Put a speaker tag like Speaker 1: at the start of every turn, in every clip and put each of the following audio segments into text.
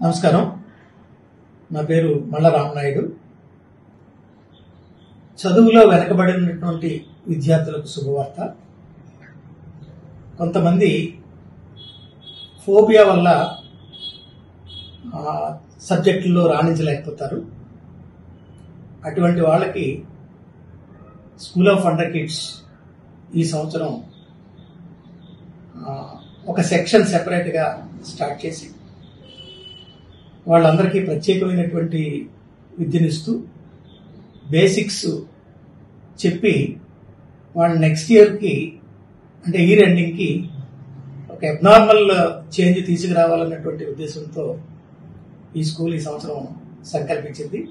Speaker 1: నమస్కారం. నా పేరు మల్ల రామనాయుడు. చదువులో వెనకబడినటువంటి విద్యార్థులకు శుభవార్త. కొంతమంది ఫోబియా వల్ల సబ్జెక్టుల్లో రాణించలేకపోతారు. అటువంటి వాళ్ళకి స్కూల్ ఆఫ్ వండర్ కిడ్స్ ఈ సంవత్సరం ఒక సెక్షన్ సెపరేట్గా స్టార్ట్ చేసి వాళ్ళందరికీ ప్రత్యేకమైనటువంటి విద్యనిస్తూ బేసిక్స్ చెప్పి వాళ్ళ నెక్స్ట్ ఇయర్కి అంటే ఇయర్ ఎండింగ్కి ఒక అబ్నార్మల్ చేంజ్ తీసుకురావాలన్నటువంటి ఉద్దేశంతో ఈ స్కూల్ ఈ సంవత్సరం సంకల్పించింది.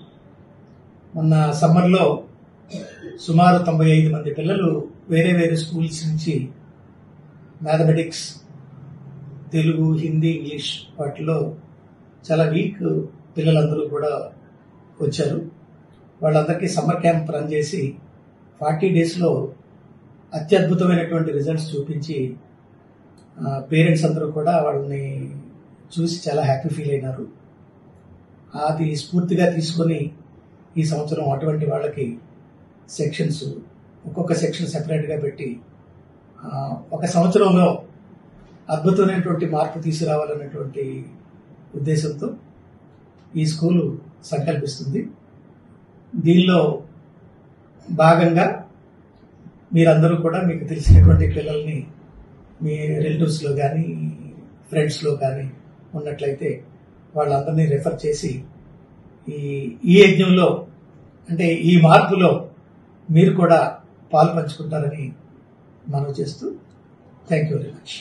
Speaker 1: మొన్న సమ్మర్లో సుమారు 95 మంది పిల్లలు వేరే వేరే స్కూల్స్ నుంచి మ్యాథమెటిక్స్, తెలుగు, హిందీ, ఇంగ్లీష్ వాటిలో చాలా వీక్ పిల్లలందరూ కూడా వచ్చారు. వాళ్ళందరికీ సమ్మర్ క్యాంప్ రన్ చేసి 40 డేస్లో అత్యద్భుతమైనటువంటి రిజల్ట్స్ చూపించి పేరెంట్స్ అందరూ కూడా వాళ్ళని చూసి చాలా హ్యాపీ ఫీల్ అయినారు. అది స్ఫూర్తిగా తీసుకొని ఈ సంవత్సరం అటువంటి వాళ్ళకి సెక్షన్స్ ఒక్కొక్క సెక్షన్ సెపరేట్గా పెట్టి ఒక సంవత్సరంలో అద్భుతమైనటువంటి మార్పు తీసుకురావాలన్నటువంటి ఉద్దేశంతో ఈ స్కూలు సంకల్పిస్తుంది. దీనిలో భాగంగా మీరందరూ కూడా మీకు తెలిసినటువంటి పిల్లల్ని మీ రిలేటివ్స్లో కానీ ఫ్రెండ్స్లో కానీ ఉన్నట్లయితే వాళ్ళందరినీ రెఫర్ చేసి ఈ యజ్ఞంలో అంటే ఈ మార్పులో మీరు కూడా పాలు పంచుకుంటారని మనవి చేస్తూ థ్యాంక్ యూ వెరీ మచ్.